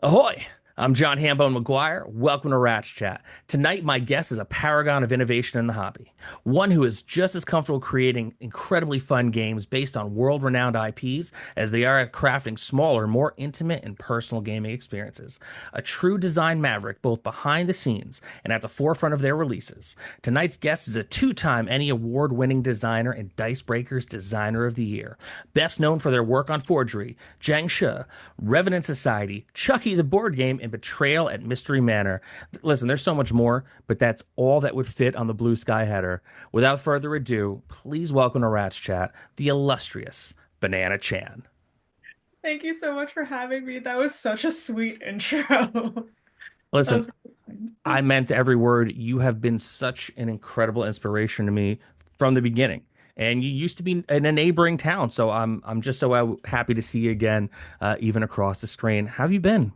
Ahoy! I'm John Hambone McGuire. Welcome to Rats Chat. Tonight, my guest is a paragon of innovation in the hobby, one who is just as comfortable creating incredibly fun games based on world-renowned IPs as they are at crafting smaller, more intimate and personal gaming experiences. A true design maverick, both behind the scenes and at the forefront of their releases. Tonight's guest is a two-time Emmy Award-winning designer and Dicebreaker's Designer of the Year. Best known for their work on Forgery, Zhang She, Revenant Society, Chucky the Board Game, and Betrayal at Mystery Manor. Listen, there's so much more, but that's all that would fit on the Blue Sky header. Without further ado, please welcome to Rats Chat the illustrious Banana Chan. Thank you so much for having me. That was such a sweet intro. That Listen, was really kind. I meant every word. You have been such an incredible inspiration to me from the beginning. And you used to be in a neighboring town, so I'm just so happy to see you again, even across the screen. How have you been?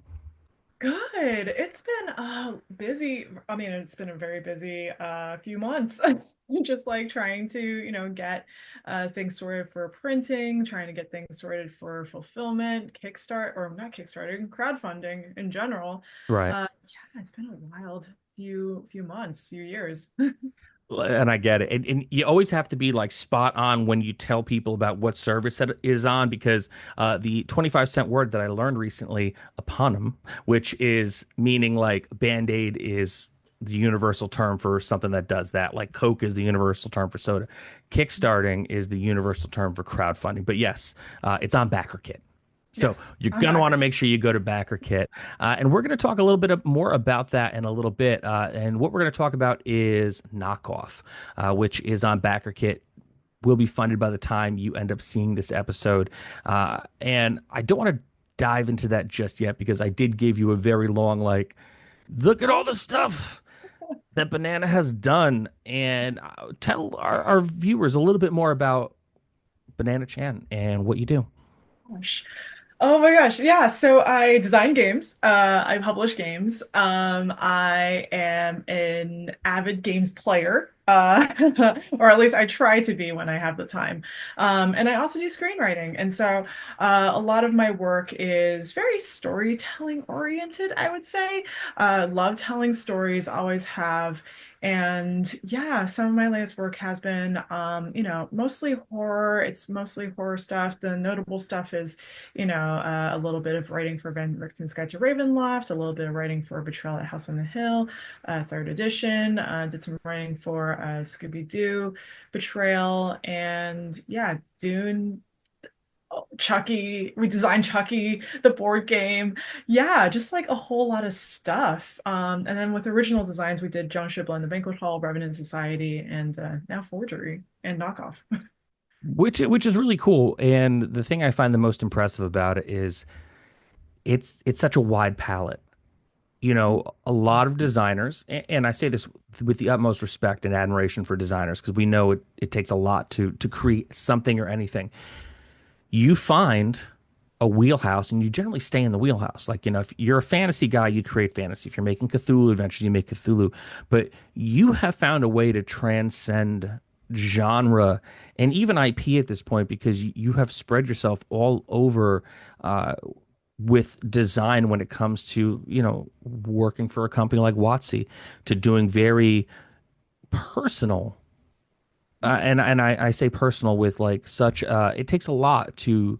Good. It's been busy. I mean, it's been a very busy few months. Just like trying to, get things sorted for printing, trying to get things sorted for fulfillment, Kickstart or not Kickstarting, crowdfunding in general. Right. Yeah, it's been a wild few months, few years. And I get it. And you always have to be like spot on when you tell people about what service that is on because the 25-cent word that I learned recently, eponym, which is meaning like Band-Aid is the universal term for something that does that. Like Coke is the universal term for soda. Kickstarting is the universal term for crowdfunding. But yes, it's on BackerKit. So Yes, you're I'm going to back. want to make sure you go to BackerKit. And we're going to talk a little bit more about that in a little bit. And what we're going to talk about is Knockoff, which is on BackerKit. Will be funded by the time you end up seeing this episode. And I don't want to dive into that just yet because I did give you a very long, like, look at all the stuff that Banana has done. And tell our viewers a little bit more about Banana Chan and what you do. Gosh. Oh my gosh. Yeah. So I design games. I publish games. I am an avid games player. Or at least I try to be when I have the time. And I also do screenwriting. And so a lot of my work is very storytelling oriented, I would say. Love telling stories, always have. And yeah, some of my latest work has been, mostly horror. It's mostly horror stuff. The notable stuff is a little bit of writing for Van Richten's Guide to Ravenloft, a little bit of writing for Betrayal at House on the Hill, third edition. Did some writing for Scooby-Doo, Betrayal, and yeah, Dune. Chucky, we designed Chucky, the board game. Yeah, just like a whole lot of stuff. And then with original designs, we did John Shibla and the Banquet Hall, Revenant Society, and now Forgery and Knockoff. Which is really cool. And the thing I find the most impressive about it is it's such a wide palette. You know, a lot of designers, and I say this with the utmost respect and admiration for designers, because we know it takes a lot to create something or anything. You find a wheelhouse and you generally stay in the wheelhouse. Like, you know, if you're a fantasy guy, you create fantasy. If you're making Cthulhu adventures, you make Cthulhu. But you have found a way to transcend genre and even IP at this point because you have spread yourself all over with design when it comes to, you know, working for a company like WotC to doing very personal and I say personal with like such it takes a lot to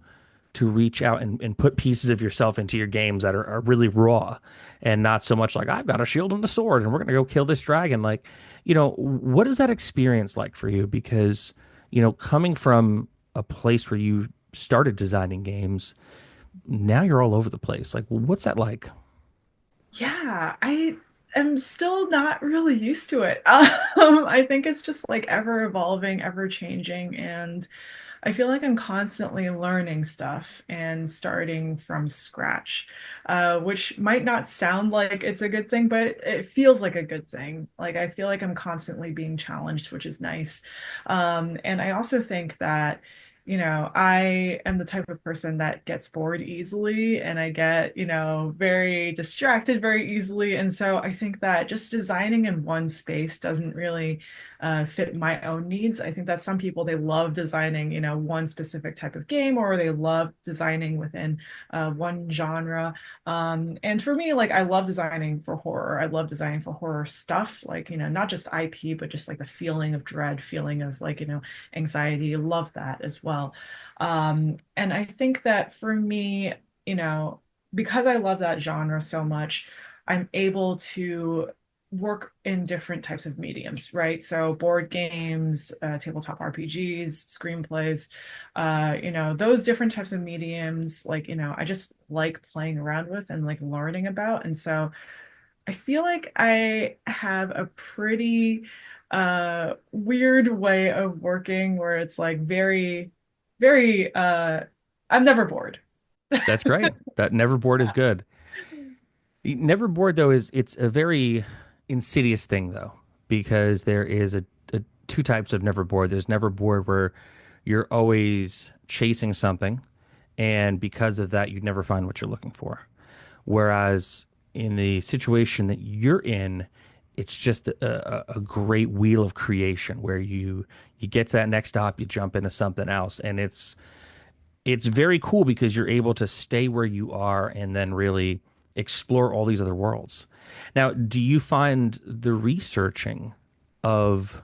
reach out and put pieces of yourself into your games that are really raw and not so much like I've got a shield and a sword and we're gonna go kill this dragon. Like, you know, what is that experience like for you? Because, you know, coming from a place where you started designing games, now you're all over the place. Like, what's that like? Yeah, I am still not really used to it. I think it's just like ever evolving, ever changing, and I feel like I'm constantly learning stuff and starting from scratch, which might not sound like it's a good thing, but it feels like a good thing. Like I feel like I'm constantly being challenged, which is nice. And I also think that I am the type of person that gets bored easily and I get, very distracted very easily. And so I think that just designing in one space doesn't really fit my own needs. I think that some people, they love designing, one specific type of game, or they love designing within one genre. And for me, like I love designing for horror. I love designing for horror stuff, like, not just IP, but just like the feeling of dread, feeling of like, anxiety. Love that as well. And I think that for me, you know, because I love that genre so much, I'm able to work in different types of mediums, right? So board games, tabletop RPGs, screenplays, those different types of mediums, like, I just like playing around with and like learning about. And so I feel like I have a pretty weird way of working where it's like very, very I'm never bored. That's great. That Neverboard is good. Neverboard though is it's a very insidious thing though, because there is a two types of Neverboard. There's Neverboard where you're always chasing something, and because of that, you never find what you're looking for. Whereas in the situation that you're in, it's just a great wheel of creation where you get to that next stop, you jump into something else, and it's very cool because you're able to stay where you are and then really explore all these other worlds. Now, do you find the researching of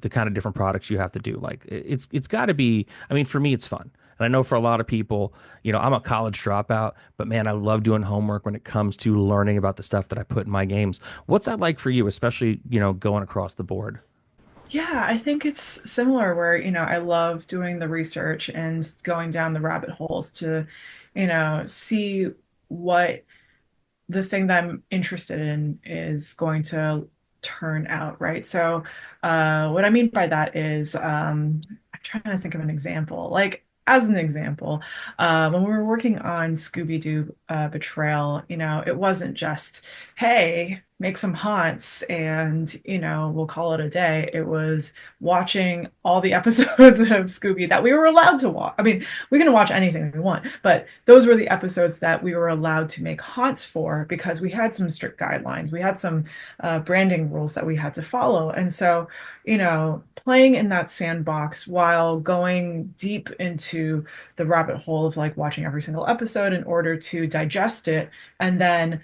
the kind of different products you have to do, like it's got to be, I mean, for me it's fun. And I know for a lot of people, I'm a college dropout, but man, I love doing homework when it comes to learning about the stuff that I put in my games. What's that like for you, especially, going across the board? Yeah, I think it's similar where, I love doing the research and going down the rabbit holes to, see what the thing that I'm interested in is going to turn out, right? So, what I mean by that is, I'm trying to think of an example. Like, as an example, when we were working on Scooby-Doo Betrayal, it wasn't just, hey, make some haunts and, we'll call it a day. It was watching all the episodes of Scooby that we were allowed to watch. I mean, we can watch anything we want, but those were the episodes that we were allowed to make haunts for because we had some strict guidelines. We had some branding rules that we had to follow. And so, playing in that sandbox while going deep into the rabbit hole of like watching every single episode in order to digest it and then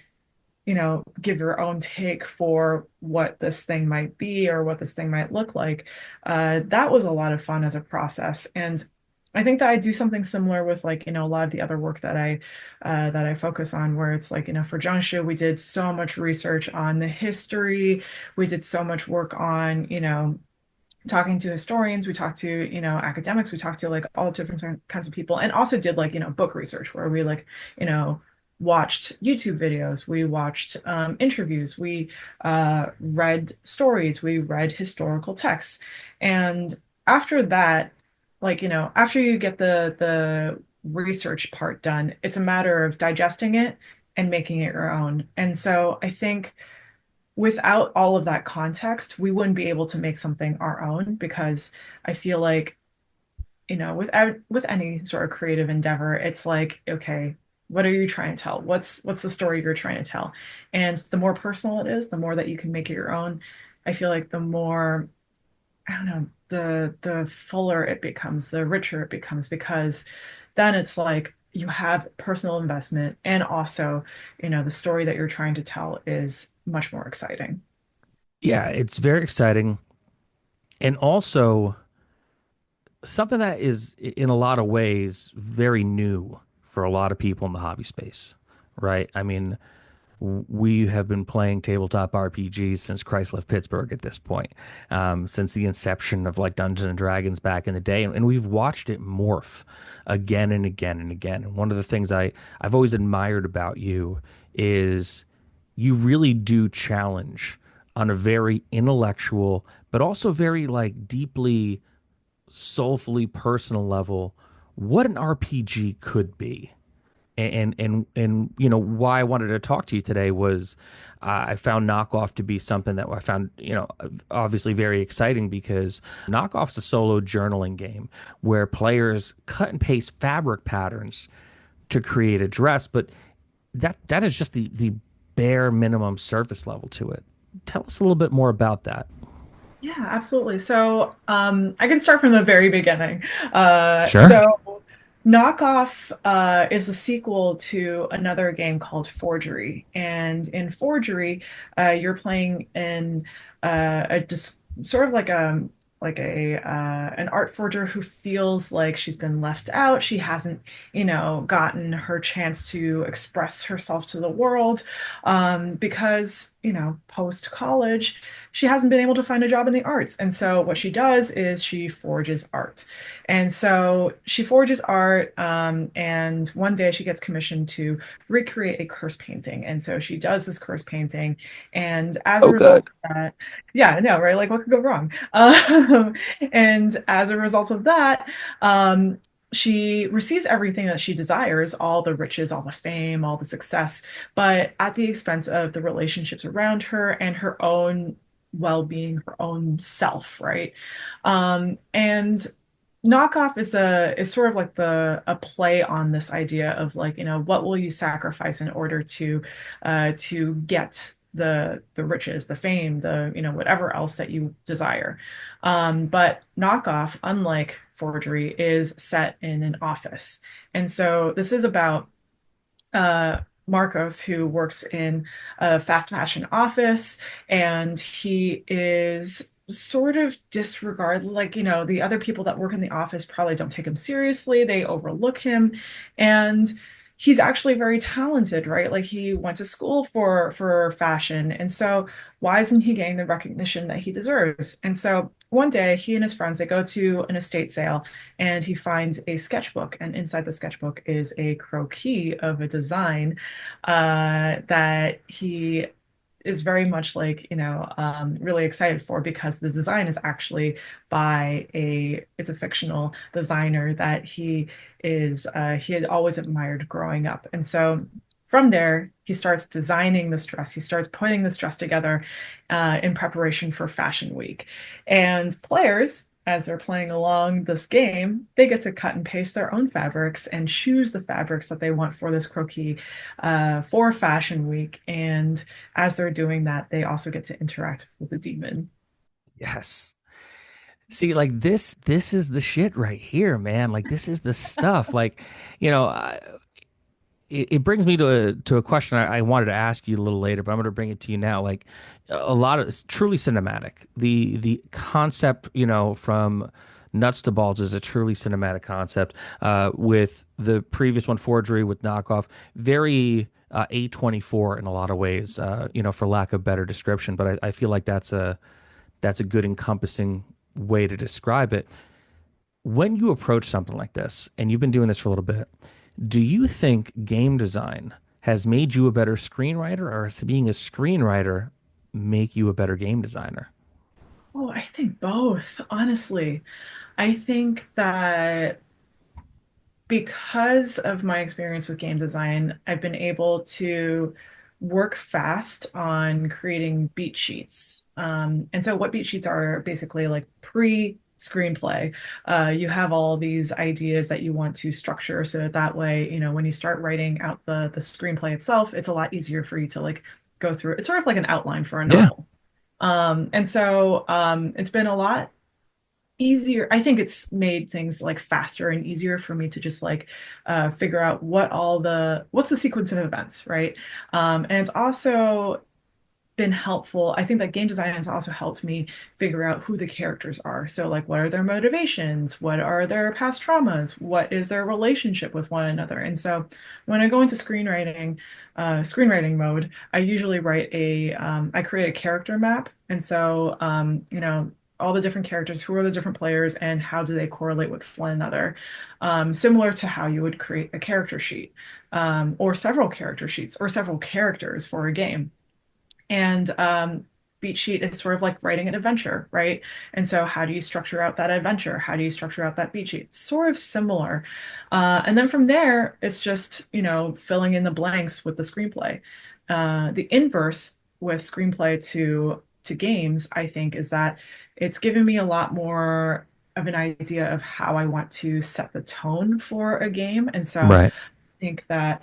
give your own take for what this thing might be or what this thing might look like. That was a lot of fun as a process. And I think that I do something similar with like, a lot of the other work that I focus on, where it's like, for Jiangsu, we did so much research on the history. We did so much work on, talking to historians, we talked to, academics, we talked to like all different kinds of people, and also did like, book research where we like, you know, watched YouTube videos, we watched interviews, we read stories, we read historical texts. And after that, like, after you get the research part done, it's a matter of digesting it and making it your own. And so I think without all of that context, we wouldn't be able to make something our own because I feel like, with any sort of creative endeavor, it's like, okay, what are you trying to tell? What's the story you're trying to tell? And the more personal it is, the more that you can make it your own. I feel like the more, I don't know, the fuller it becomes, the richer it becomes, because then it's like you have personal investment and also, the story that you're trying to tell is much more exciting. Yeah, it's very exciting. And also something that is in a lot of ways very new for a lot of people in the hobby space, right? I mean, we have been playing tabletop RPGs since Christ left Pittsburgh at this point, since the inception of like Dungeons and Dragons back in the day, and we've watched it morph again and again and again. And one of the things I've always admired about you is you really do challenge on a very intellectual, but also very like deeply soulfully personal level what an RPG could be. And why I wanted to talk to you today was I found Knockoff to be something that I found obviously very exciting, because Knockoff's a solo journaling game where players cut and paste fabric patterns to create a dress, but that is just the bare minimum surface level to it. Tell us a little bit more about that. Yeah, absolutely. So, I can start from the very beginning. Sure. So Knockoff is a sequel to another game called Forgery. And in Forgery, you're playing in a just sort of like a an art forger who feels like she's been left out. She hasn't, gotten her chance to express herself to the world, because, post college she hasn't been able to find a job in the arts. And so what she does is she forges art. And so she forges art, and one day she gets commissioned to recreate a curse painting. And so she does this curse painting. And as a Oh, good. result of that, yeah, I know, right? Like, what could go wrong? And as a result of that, she receives everything that she desires, all the riches, all the fame, all the success, but at the expense of the relationships around her and her own well-being, her own self, right? And knockoff is sort of like the a play on this idea of, like, what will you sacrifice in order to get the riches, the fame, the, whatever else that you desire. But knockoff, unlike forgery, is set in an office. And so this is about Marcos, who works in a fast fashion office, and he is sort of disregard, like, the other people that work in the office probably don't take him seriously. They overlook him, and he's actually very talented, right? Like, he went to school for fashion, and so why isn't he getting the recognition that he deserves? And so one day, he and his friends, they go to an estate sale, and he finds a sketchbook, and inside the sketchbook is a croquis of a design that he is very much, like, really excited for, because the design is actually by it's a fictional designer that he had always admired growing up. And so from there, he starts designing this dress. He starts putting this dress together in preparation for Fashion Week. And players, as they're playing along this game, they get to cut and paste their own fabrics and choose the fabrics that they want for this croquis for Fashion Week. And as they're doing that, they also get to interact with the demon. Yes. See, like this is the shit right here, man. Like this is the stuff. Like, you know, I, it brings me to a question I wanted to ask you a little later, but I'm going to bring it to you now. Like a lot of it's truly cinematic. The concept, from nuts to balls is a truly cinematic concept. With the previous one, Forgery with Knockoff, very A24 in a lot of ways. For lack of better description, but I feel like that's a good encompassing way to describe it. When you approach something like this, and you've been doing this for a little bit, do you think game design has made you a better screenwriter, or has being a screenwriter make you a better game designer? Oh, I think both, honestly. I think that because of my experience with game design, I've been able to work fast on creating beat sheets. And so, what beat sheets are basically like pre-screenplay. You have all these ideas that you want to structure so that way, when you start writing out the screenplay itself, it's a lot easier for you to, like, go through. It's sort of like an outline for a Yeah. novel. And so it's been a lot easier. I think it's made things, like, faster and easier for me to just, like, figure out what's the sequence of events, right? And it's also been helpful. I think that game design has also helped me figure out who the characters are. So, like, what are their motivations? What are their past traumas? What is their relationship with one another? And so when I go into screenwriting mode, I usually I create a character map. And so, all the different characters, who are the different players, and how do they correlate with one another? Similar to how you would create a character sheet, or several character sheets, or several characters for a game. And beat sheet is sort of like writing an adventure, right? And so, how do you structure out that adventure? How do you structure out that beat sheet? It's sort of similar. And then from there, it's just, filling in the blanks with the screenplay. The inverse with screenplay to games, I think, is that it's given me a lot more of an idea of how I want to set the tone for a game. And so Right. I think that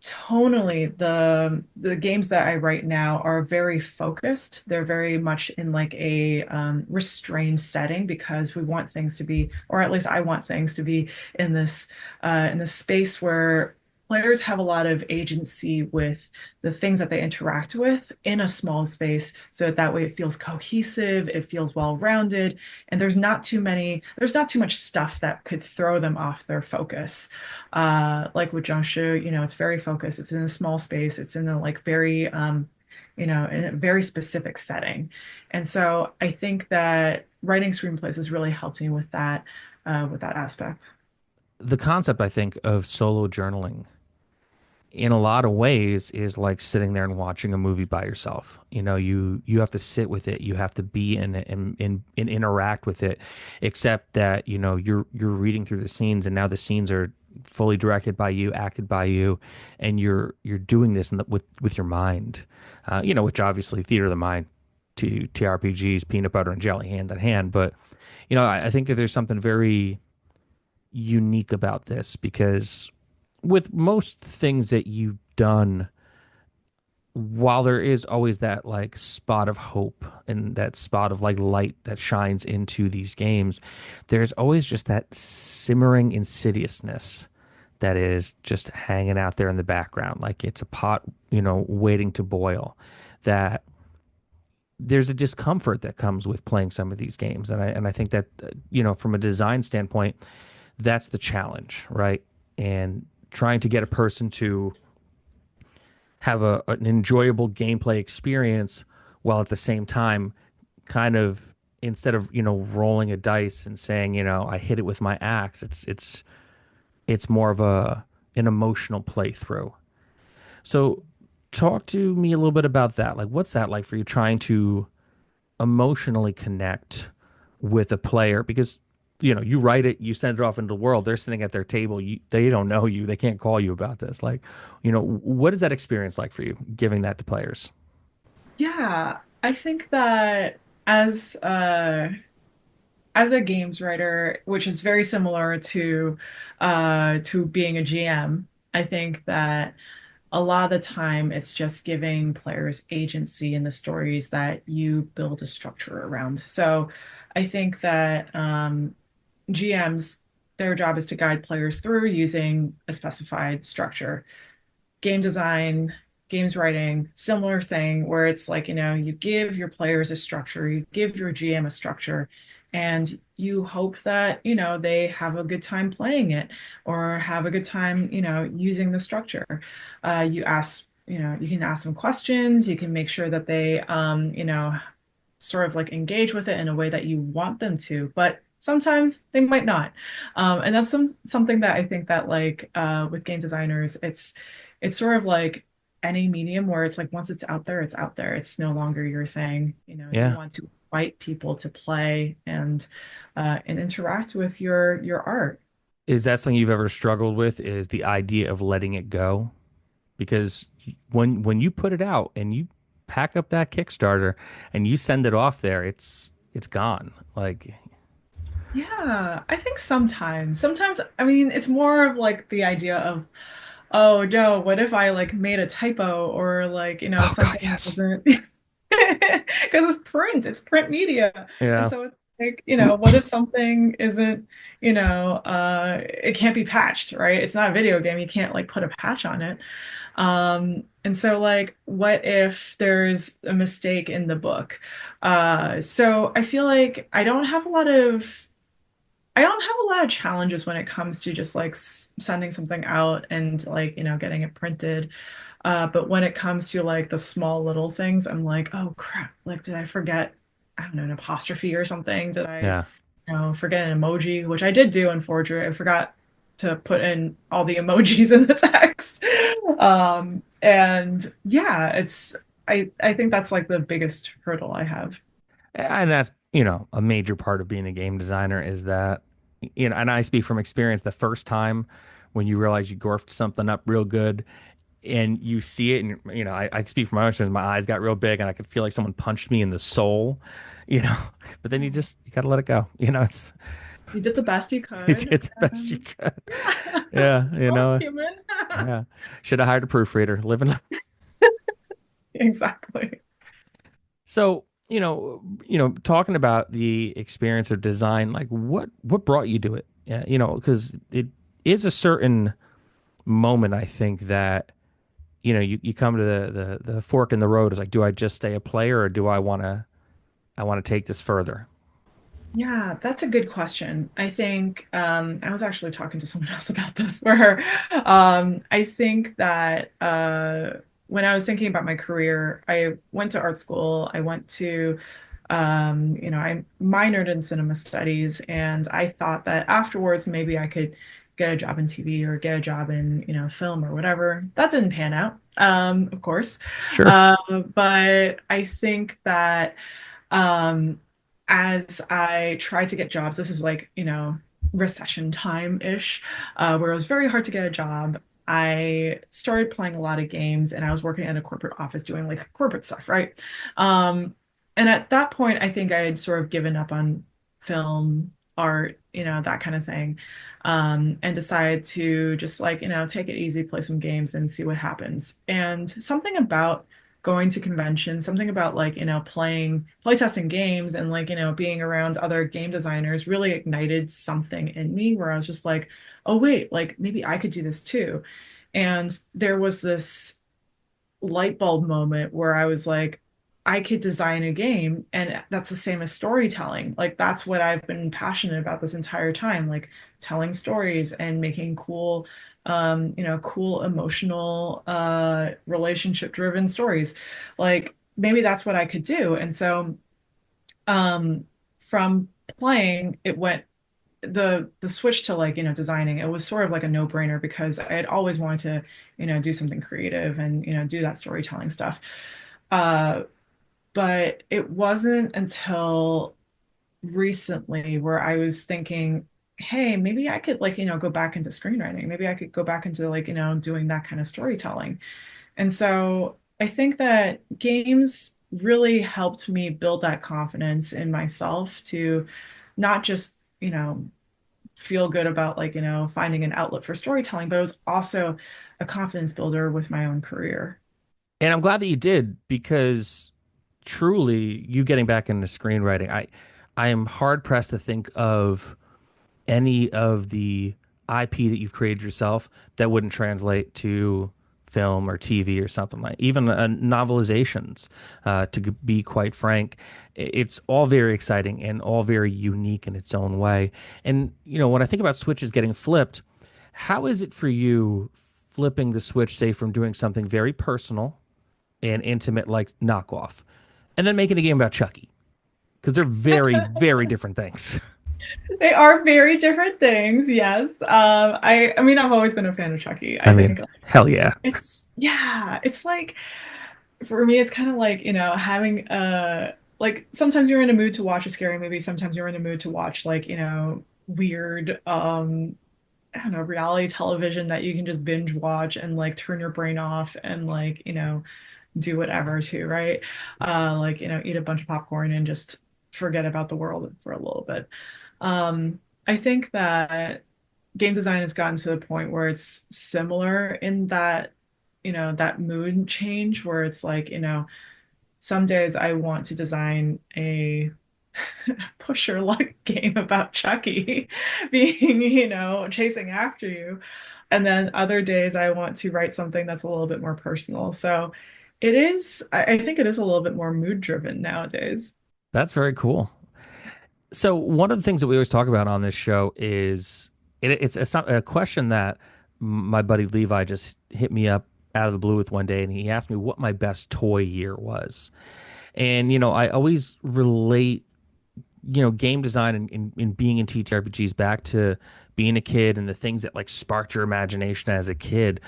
tonally, the games that I write now are very focused. They're very much in like a restrained setting because we want things to be, or at least I want things to be in this space where players have a lot of agency with the things that they interact with in a small space, so that way it feels cohesive, it feels well-rounded, and there's not too much stuff that could throw them off their focus. Like with Jiangsu, it's very focused. It's in a small space. It's in a like very, in a very specific setting. And so I think that writing screenplays has really helped me with that aspect. The concept, I think, of solo journaling in a lot of ways is like sitting there and watching a movie by yourself. You have to sit with it, you have to be in it and interact with it, except that you're reading through the scenes, and now the scenes are fully directed by you, acted by you, and you're doing this with your mind. Which obviously theater of the mind to TRPGs, peanut butter and jelly, hand in hand. But I think that there's something very unique about this because with most things that you've done, while there is always that like spot of hope and that spot of like light that shines into these games, there's always just that simmering insidiousness that is just hanging out there in the background. Like it's a pot, waiting to boil. That there's a discomfort that comes with playing some of these games. And I think that, from a design standpoint, that's the challenge, right? And trying to get a person to have an enjoyable gameplay experience while at the same time kind of instead of rolling a dice and saying I hit it with my axe, it's more of an emotional playthrough. So talk to me a little bit about that. Like what's that like for you trying to emotionally connect with a player? Because you write it, you send it off into the world, they're sitting at their table, they don't know you, they can't call you about this. Like what is that experience like for you giving that to players? Yeah, I think that as as a games writer, which is very similar to being a GM, I think that a lot of the time it's just giving players agency in the stories that you build a structure around. So I think that GMs, their job is to guide players through using a specified structure. Game design, games writing, similar thing where it's like, you give your players a structure, you give your GM a structure, and you hope that, they have a good time playing it or have a good time, using the structure. You can ask them questions, you can make sure that they, sort of like engage with it in a way that you want them to, but sometimes they might not. And that's something that I think that like with game designers, it's sort of like any medium where it's like once it's out there, it's out there. It's no longer your thing. You Yeah. want to invite people to play and interact with your art. Is that something you've ever struggled with, is the idea of letting it go? Because when you put it out and you pack up that Kickstarter and you send it off there, it's gone. Like, Yeah, I think sometimes, I mean, it's more of like the idea of, oh no, what if I like made a typo or like, oh God, something yes. wasn't because it's print media. And Yeah. so it's like, what if something isn't, it can't be patched, right? It's not a video game. You can't like put a patch on it. And so like, what if there's a mistake in the book? So I feel like I don't have a lot of challenges when it comes to just like sending something out and like, getting it printed. But when it comes to like the small little things, I'm like, oh crap, like did I forget, I don't know, an apostrophe or something? Did I, Yeah. forget an emoji, which I did do in Forgery. I forgot to put in all the emojis in the text. And yeah, I think that's like the biggest hurdle I have. And that's, a major part of being a game designer is that, and I speak from experience, the first time when you realize you gorfed something up real good and you see it, and, I speak from my own experience, my eyes got real big and I could feel like someone punched me in the soul, you know, but then you got to let it go. You did the best you You could. did the best you could. Yeah. We're all human. Yeah. Should have hired a proofreader. Living. Exactly. So, talking about the experience of design, like what brought you to it? Yeah, because it is a certain moment, I think, that you come to the fork in the road. Is like, do I just stay a player or do I want to take this further? Yeah, that's a good question. I think I was actually talking to someone else about this, where I think that when I was thinking about my career, I went to art school. I went to, I minored in cinema studies, and I thought that afterwards maybe I could get a job in TV or get a job in, film or whatever. That didn't pan out, of course. Sure. But I think that um, as I tried to get jobs, this was like, recession time-ish, where it was very hard to get a job. I started playing a lot of games and I was working at a corporate office doing like corporate stuff, right? Um, and at that point, I think I had sort of given up on film, art, that kind of thing, and decided to just like, take it easy, play some games and see what happens. And something about going to conventions, something about like, playtesting games and like, being around other game designers really ignited something in me where I was just like, oh wait, like maybe I could do this too. And there was this light bulb moment where I was like, I could design a game, and that's the same as storytelling. Like that's what I've been passionate about this entire time, like telling stories and making cool, cool emotional, relationship driven stories. Like maybe that's what I could do. And so, um, from playing, it went the switch to like designing. It was sort of like a no-brainer because I had always wanted to do something creative and do that storytelling stuff, uh but it wasn't until recently where I was thinking, hey, maybe I could like go back into screenwriting, maybe I could go back into like doing that kind of storytelling. And so I think that games really helped me build that confidence in myself to not just feel good about like, finding an outlet for storytelling, but it was also a confidence builder with my own career. And I'm glad that you did because truly you getting back into screenwriting, I am hard pressed to think of any of the IP that you've created yourself that wouldn't translate to film or TV or something like even novelizations. To be quite frank, it's all very exciting and all very unique in its own way. And when I think about switches getting flipped, how is it for you flipping the switch, say, from doing something very personal and intimate like Knockoff, and then making a game about Chucky? Because they're very, very different things. They are very different things, yes. I mean, I've always been a fan of Chucky. I I mean, think hell yeah. yeah, it's like for me, it's kind of like, having like sometimes you're in a mood to watch a scary movie, sometimes you're in a mood to watch like, weird I don't know, reality television that you can just binge watch and like turn your brain off and like, do whatever too, right? Like, eat a bunch of popcorn and just forget about the world for a little bit. I think that game design has gotten to the point where it's similar in that, that mood change where it's like, some days I want to design a pusher luck game about Chucky being, chasing after you. And then other days I want to write something that's a little bit more personal. So I think it is a little bit more mood driven nowadays. That's very cool. So one of the things that we always talk about on this show is it's not a question that my buddy Levi just hit me up out of the blue with one day, and he asked me what my best toy year was. And I always relate game design and being in TTRPGs back to being a kid and the things that like sparked your imagination as a kid.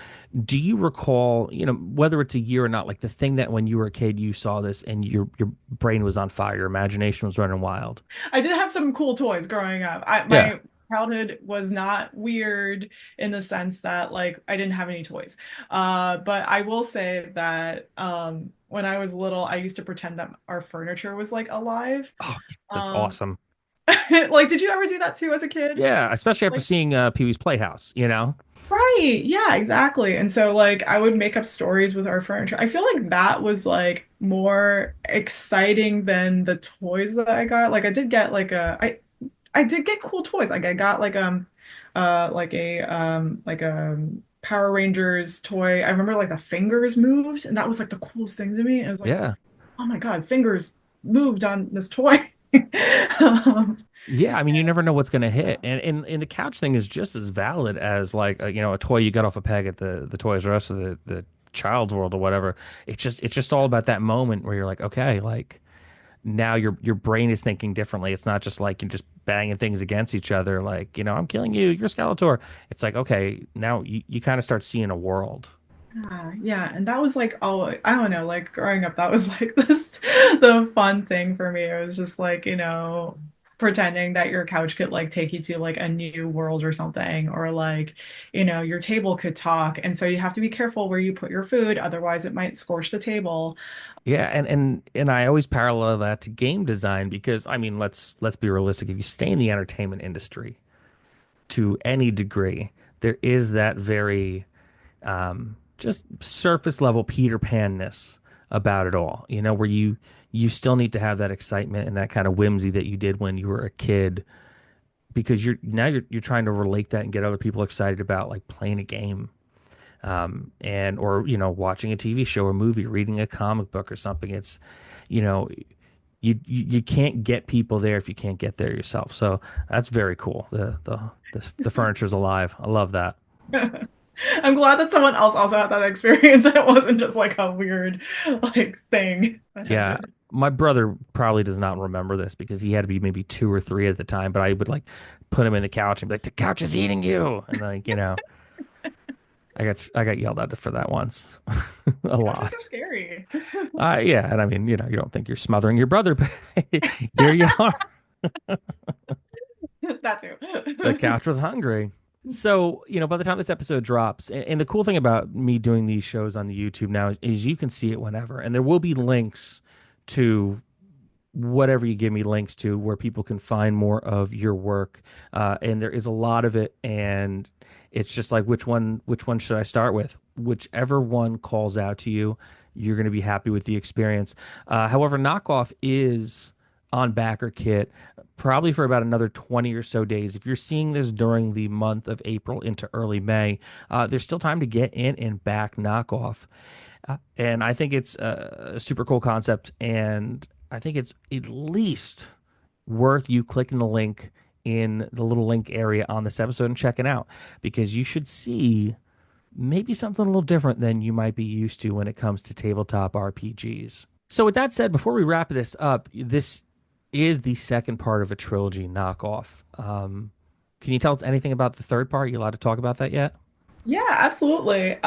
Do you recall, whether it's a year or not, like the thing that when you were a kid you saw this and your brain was on fire, your imagination was running wild? I did have some cool toys growing up. Yeah. My childhood was not weird in the sense that like I didn't have any toys. But I will say that when I was little, I used to pretend that our furniture was like alive. Oh, yes, that's Um, awesome. like, did you ever do that too as a kid? Yeah, especially after Like, seeing Pee Wee's Playhouse. Right. Yeah, exactly. And so like I would make up stories with our furniture. I feel like that was like more exciting than the toys that I got. Like I did get like I did get cool toys. Like I got like a Power Rangers toy. I remember like the fingers moved and that was like the coolest thing to me. It was like, Yeah. oh my God, fingers moved on this toy. Um, Yeah, I mean, you never know what's going to hit, and the couch thing is just as valid as like a toy you got off a peg at the Toys R Us or the Child's World or whatever. It's just all about that moment where you're like, okay, like now your brain is thinking differently. It's not just like you're just banging things against each other, like I'm killing you, you're Skeletor. It's like okay, now you kind of start seeing a world. yeah, and that was like all I don't know, like growing up, that was like this the fun thing for me. It was just like, pretending that your couch could like take you to like a new world or something, or like, your table could talk. And so you have to be careful where you put your food, otherwise it might scorch the table. Yeah, and I always parallel that to game design because I mean, let's be realistic. If you stay in the entertainment industry to any degree, there is that very just surface level Peter Pan-ness about it all, where you still need to have that excitement and that kind of whimsy that you did when you were a kid because you're trying to relate that and get other people excited about like playing a game and or watching a TV show or movie, reading a comic book or something. It's you know you can't get people there if you can't get there yourself. So that's very cool. The furniture's alive. I love that. I'm glad that someone else also had that experience. It wasn't just like a weird like thing that I Yeah, did. my brother probably does not remember this because he had to be maybe two or three at the time. But I would like put him in the couch and be like, "The couch is eating you," and like I got yelled at for that once a Couches lot. are scary. Yeah, and I mean, you don't think you're smothering your brother, but here you are. That The too. couch was hungry. So, by the time this episode drops, and the cool thing about me doing these shows on the YouTube now is you can see it whenever, and there will be links to whatever you give me links to where people can find more of your work. And there is a lot of it, and it's just like which one should I start with? Whichever one calls out to you, you're going to be happy with the experience. However, knockoff is on backer kit probably for about another 20 or so days. If you're seeing this during the month of April into early May, there's still time to get in and back knockoff. And I think it's a super cool concept. And I think it's at least worth you clicking the link in the little link area on this episode and checking out because you should see maybe something a little different than you might be used to when it comes to tabletop RPGs. So, with that said, before we wrap this up, this is the second part of a trilogy knockoff. Can you tell us anything about the third part? Are you allowed to talk about that yet? Yeah, absolutely.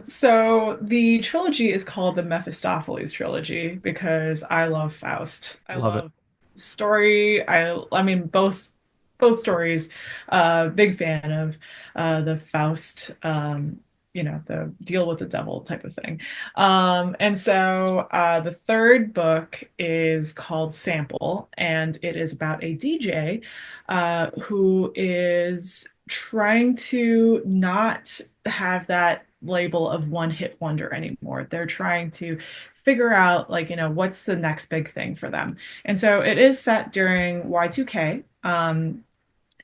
So the trilogy is called the Mephistopheles trilogy because I love Faust. I Love it. love story. I mean both stories. Big fan of the Faust the deal with the devil type of thing. And so the third book is called Sample, and it is about a DJ who is trying to not have that label of one hit wonder anymore. They're trying to figure out like, what's the next big thing for them. And so it is set during Y2K.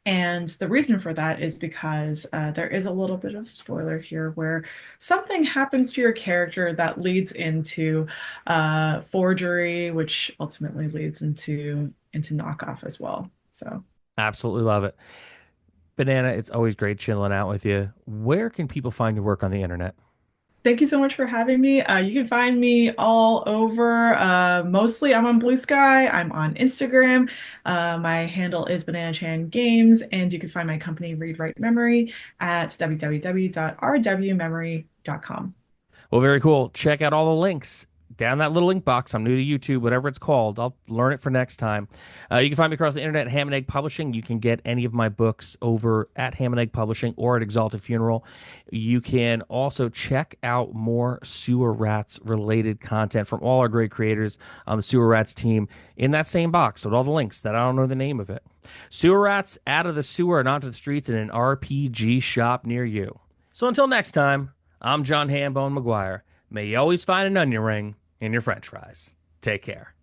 And the reason for that is because there is a little bit of spoiler here where something happens to your character that leads into forgery, which ultimately leads into knockoff as well. So Absolutely love it. Banana, it's always great chilling out with you. Where can people find your work on the internet? thank you so much for having me. You can find me all over. Mostly I'm on Blue Sky. I'm on Instagram. My handle is Banana Chan Games, and you can find my company Read Write Memory at www.rwmemory.com. Well, very cool. Check out all the links down that little link box. I'm new to YouTube, whatever it's called. I'll learn it for next time. You can find me across the internet at Ham and Egg Publishing. You can get any of my books over at Ham and Egg Publishing or at Exalted Funeral. You can also check out more Sewer Rats related content from all our great creators on the Sewer Rats team in that same box with all the links that I don't know the name of it. Sewer Rats out of the sewer and onto the streets in an RPG shop near you. So until next time, I'm John Hambone McGuire. May you always find an onion ring in your french fries. Take care.